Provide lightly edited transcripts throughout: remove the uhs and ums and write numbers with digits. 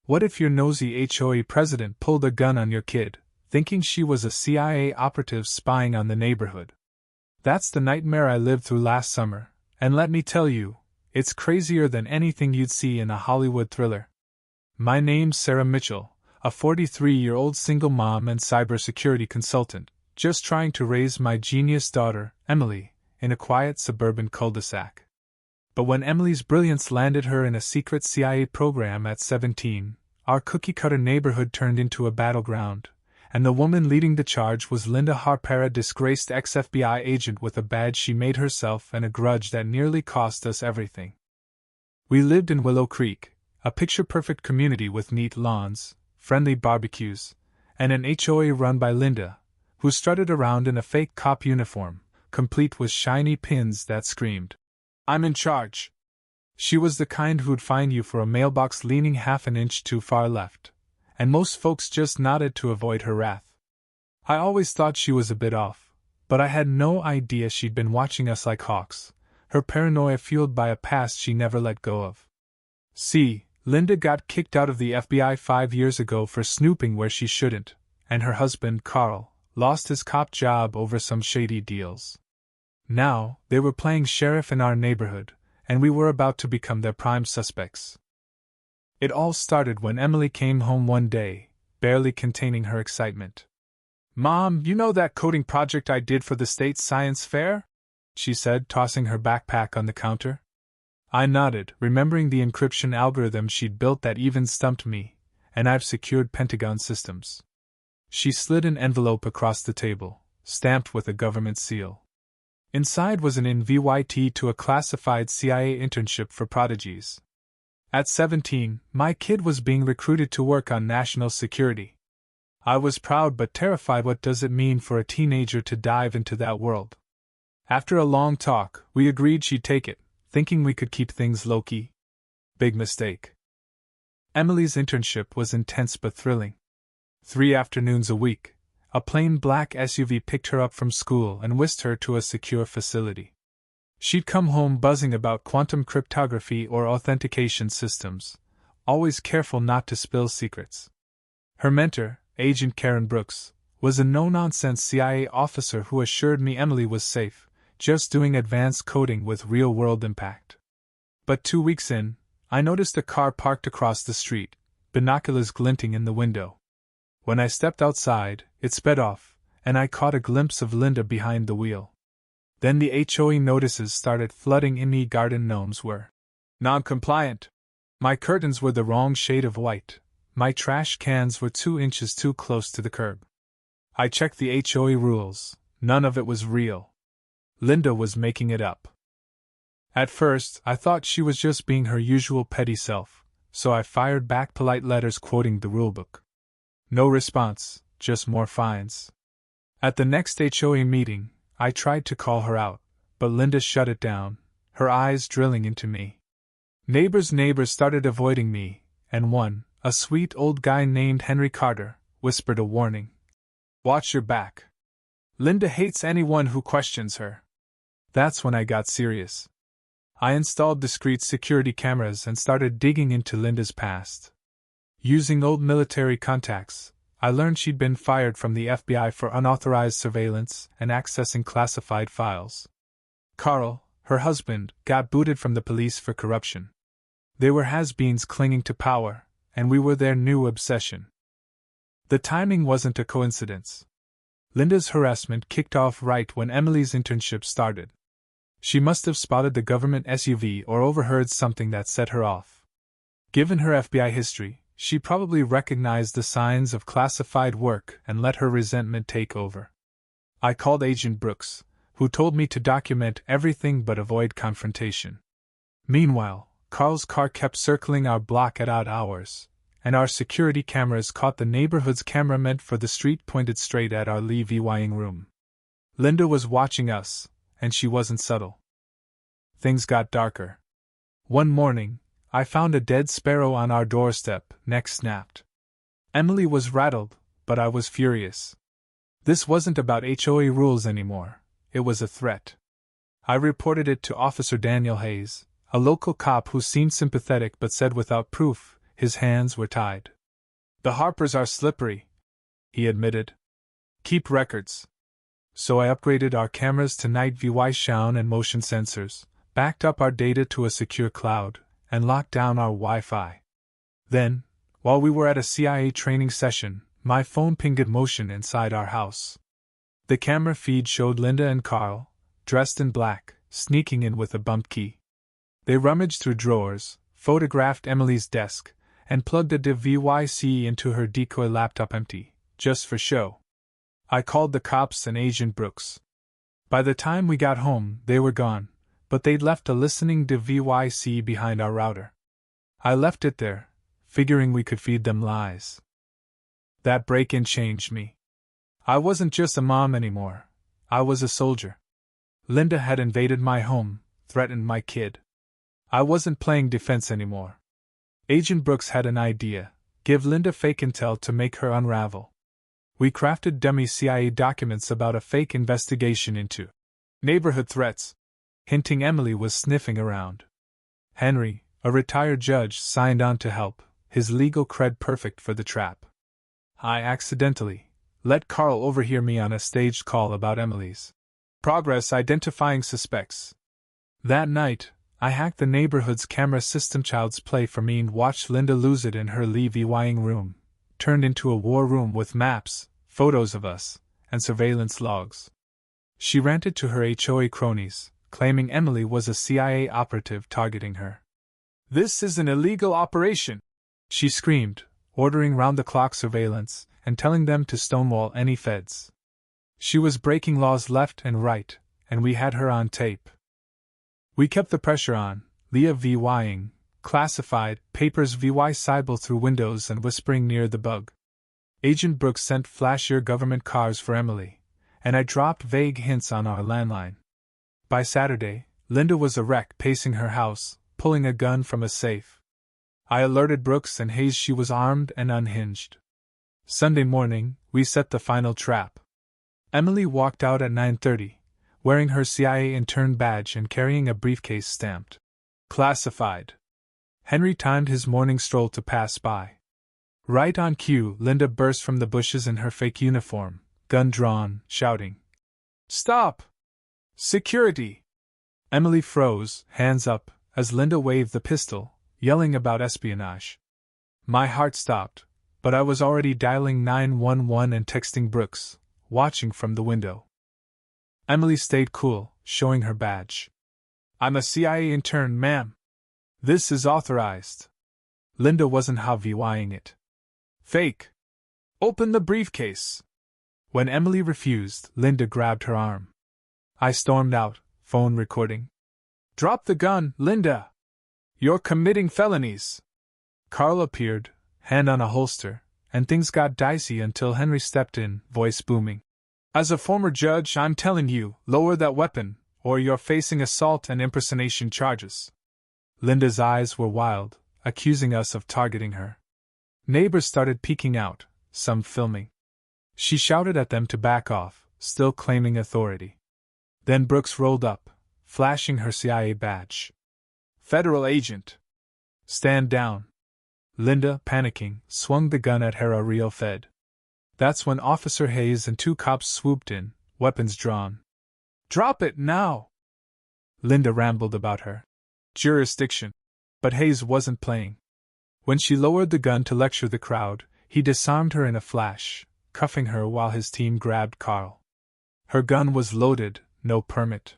What if your nosy HOA president pulled a gun on your kid, thinking she was a CIA operative spying on the neighborhood? That's the nightmare I lived through last summer, and let me tell you, it's crazier than anything you'd see in a Hollywood thriller. My name's Sarah Mitchell, a 43-year-old single mom and cybersecurity consultant, just trying to raise my genius daughter, Emily, in a quiet suburban cul-de-sac. But when Emily's brilliance landed her in a secret CIA program at 17, our cookie-cutter neighborhood turned into a battleground, and the woman leading the charge was Linda Harper, a disgraced ex-FBI agent with a badge she made herself and a grudge that nearly cost us everything. We lived in Willow Creek, a picture-perfect community with neat lawns, friendly barbecues, and an HOA run by Linda, who strutted around in a fake cop uniform, complete with shiny pins that screamed, "I'm in charge." She was the kind who'd fine you for a mailbox leaning half an inch too far left, and most folks just nodded to avoid her wrath. I always thought she was a bit off, but I had no idea she'd been watching us like hawks, her paranoia fueled by a past she never let go of. See, Linda got kicked out of the FBI 5 years ago for snooping where she shouldn't, and her husband, Carl, lost his cop job over some shady deals. Now, they were playing sheriff in our neighborhood, and we were about to become their prime suspects. It all started when Emily came home one day, barely containing her excitement. "Mom, you know that coding project I did for the state science fair?" she said, tossing her backpack on the counter. I nodded, remembering the encryption algorithm she'd built that even stumped me, and I've secured Pentagon systems. She slid an envelope across the table, stamped with a government seal. Inside was an invite to a classified CIA internship for prodigies. At 17, my kid was being recruited to work on national security. I was proud but terrified. What does it mean for a teenager to dive into that world? After a long talk, we agreed she'd take it, thinking we could keep things low-key. Big mistake. Emily's internship was intense but thrilling. 3 afternoons a week, a plain black SUV picked her up from school and whisked her to a secure facility. She'd come home buzzing about quantum cryptography or authentication systems, always careful not to spill secrets. Her mentor, Agent Karen Brooks, was a no-nonsense CIA officer who assured me Emily was safe, just doing advanced coding with real-world impact. But 2 weeks in, I noticed a car parked across the street, binoculars glinting in the window. When I stepped outside, it sped off, and I caught a glimpse of Linda behind the wheel. Then the HOA notices started flooding in. Me garden gnomes were non-compliant. My curtains were the wrong shade of white. My trash cans were 2 inches too close to the curb. I checked the HOA rules. None of it was real. Linda was making it up. At first, I thought she was just being her usual petty self, so I fired back polite letters quoting the rulebook. No response, just more fines. At the next HOA meeting, I tried to call her out, but Linda shut it down, her eyes drilling into me. Neighbors started avoiding me, and one, a sweet old guy named Henry Carter, whispered a warning. "Watch your back. Linda hates anyone who questions her." That's when I got serious. I installed discreet security cameras and started digging into Linda's past. Using old military contacts, I learned she'd been fired from the FBI for unauthorized surveillance and accessing classified files. Carl, her husband, got booted from the police for corruption. They were has-beens clinging to power, and we were their new obsession. The timing wasn't a coincidence. Linda's harassment kicked off right when Emily's internship started. She must have spotted the government SUV or overheard something that set her off. Given her FBI history, she probably recognized the signs of classified work and let her resentment take over. I called Agent Brooks, who told me to document everything but avoid confrontation. Meanwhile, Carl's car kept circling our block at odd hours, and our security cameras caught the neighborhood's camera meant for the street pointed straight at our viewing room. Linda was watching us, and she wasn't subtle. Things got darker. One morning, I found a dead sparrow on our doorstep, neck snapped. Emily was rattled, but I was furious. This wasn't about HOA rules anymore, it was a threat. I reported it to Officer Daniel Hayes, a local cop who seemed sympathetic but said without proof, His hands were tied. "The Harpers are slippery," he admitted. "Keep records." So I upgraded our cameras to night vision and motion sensors, backed up our data to a secure cloud, and locked down our Wi-Fi. Then, while we were at a CIA training session, my phone pinged motion inside our house. The camera feed showed Linda and Carl, dressed in black, sneaking in with a bump key. They rummaged through drawers, photographed Emily's desk, and plugged a device into her decoy laptop empty, just for show. I called the cops and Agent Brooks. By the time we got home, they were gone, but they'd left a listening device behind our router. I left it there, figuring we could feed them lies. That break-in changed me. I wasn't just a mom anymore. I was a soldier. Linda had invaded my home, threatened my kid. I wasn't playing defense anymore. Agent Brooks had an idea: give Linda fake intel to make her unravel. We crafted dummy CIA documents about a fake investigation into neighborhood threats, hinting Emily was sniffing around. Henry, a retired judge, signed on to help, his legal cred perfect for the trap. I accidentally let Carl overhear me on a staged call about Emily's progress identifying suspects. That night, I hacked the neighborhood's camera system. Child's play for me and watched Linda lose it in her Levi-Wying room, turned into a war room with maps, photos of us, and surveillance logs. She ranted to her HOA cronies, claiming Emily was a CIA operative targeting her. "This is an illegal operation," she screamed, ordering round-the-clock surveillance and telling them to stonewall any feds. She was breaking laws left and right, and we had her on tape. We kept the pressure on, Leah VYing, classified, papers VY-sible through windows and whispering near the bug. Agent Brooks sent flashier government cars for Emily, and I dropped vague hints on our landline. By Saturday, Linda was a wreck pacing her house, pulling a gun from a safe. I alerted Brooks and Hayes she was armed and unhinged. Sunday morning, we set the final trap. Emily walked out at 9:30, wearing her CIA intern badge and carrying a briefcase stamped classified. Henry timed his morning stroll to pass by. Right on cue, Linda burst from the bushes in her fake uniform, gun drawn, shouting, "Stop! Security!" Emily froze, hands up, as Linda waved the pistol, yelling about espionage. My heart stopped, but I was already dialing 911 and texting Brooks, watching from the window. Emily stayed cool, showing her badge. "I'm a CIA intern, ma'am. This is authorized." Linda wasn't HOA-ing it. "Fake. Open the briefcase." When Emily refused, Linda grabbed her arm. I stormed out, phone recording. "Drop the gun, Linda! You're committing felonies!" Carl appeared, hand on a holster, and things got dicey until Henry stepped in, voice booming. "As a former judge, I'm telling you, lower that weapon, or you're facing assault and impersonation charges." Linda's eyes were wild, accusing us of targeting her. Neighbors started peeking out, some filming. She shouted at them to back off, still claiming authority. Then Brooks rolled up, flashing her CIA badge. "Federal agent. Stand down." Linda, panicking, swung the gun at her. A real Fed. That's when Officer Hayes and two cops swooped in, weapons drawn. "Drop it now!" Linda rambled about her jurisdiction, but Hayes wasn't playing. When she lowered the gun to lecture the crowd, he disarmed her in a flash, cuffing her while his team grabbed Carl. Her gun was loaded, no permit.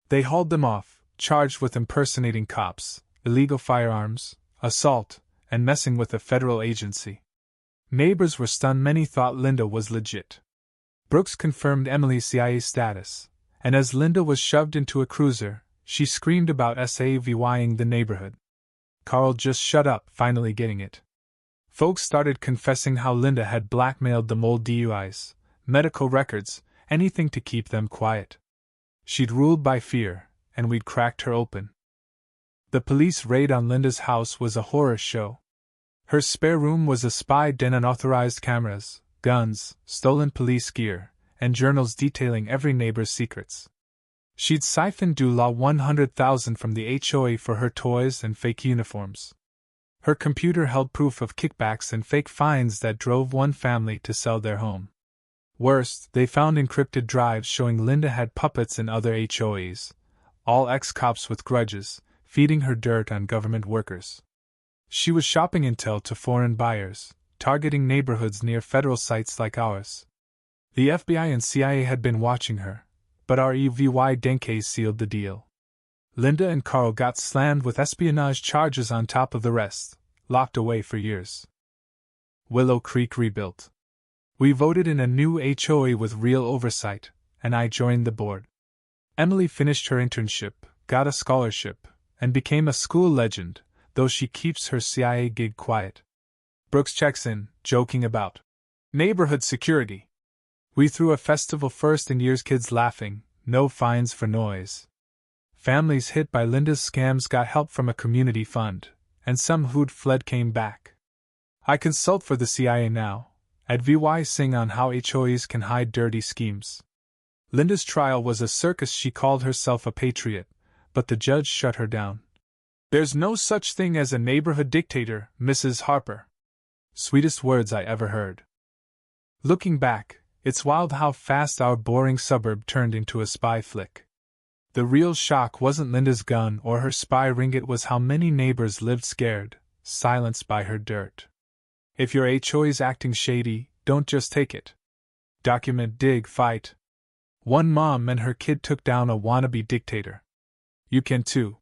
They hauled them off, charged with impersonating cops, illegal firearms, assault, and messing with a federal agency. Neighbors were stunned. Many thought Linda was legit. Brooks confirmed Emily's CIA status, and as Linda was shoved into a cruiser, she screamed about SAVYing the neighborhood. Carl just shut up, finally getting it. Folks started confessing how Linda had blackmailed them: old DUIs, medical records, anything to keep them quiet. She'd ruled by fear, and we'd cracked her open. The police raid on Linda's house was a horror show. Her spare room was a spy den, unauthorized cameras, guns, stolen police gear, and journals detailing every neighbor's secrets. She'd siphoned $100,000 from the HOA for her toys and fake uniforms. Her computer held proof of kickbacks and fake fines that drove one family to sell their home. Worse, they found encrypted drives showing Linda had puppets in other HOAs, all ex-cops with grudges, feeding her dirt on government workers. She was shopping intel to foreign buyers, targeting neighborhoods near federal sites like ours. The FBI and CIA had been watching her, but our EVY Denke sealed the deal. Linda and Carl got slammed with espionage charges on top of the rest, locked away for years. Willow Creek rebuilt. We voted in a new HOA with real oversight, and I joined the board. Emily finished her internship, got a scholarship, and became a school legend, though she keeps her CIA gig quiet. Brooks checks in, joking about neighborhood security. We threw a festival first in years, kids laughing, no fines for noise. Families hit by Linda's scams got help from a community fund, and some who'd fled came back. I consult for the CIA now, advising on how HOAs can hide dirty schemes. Linda's trial was a circus. She called herself a patriot, but the judge shut her down. There's no such thing as a neighborhood dictator, Mrs. Harper. Sweetest words I ever heard. Looking back, it's wild how fast our boring suburb turned into a spy flick. The real shock wasn't Linda's gun or her spy ring, it was how many neighbors lived scared, silenced by her dirt. If your HOA's acting shady, don't just take it. Document, dig, fight. One mom and her kid took down a wannabe dictator. You can too.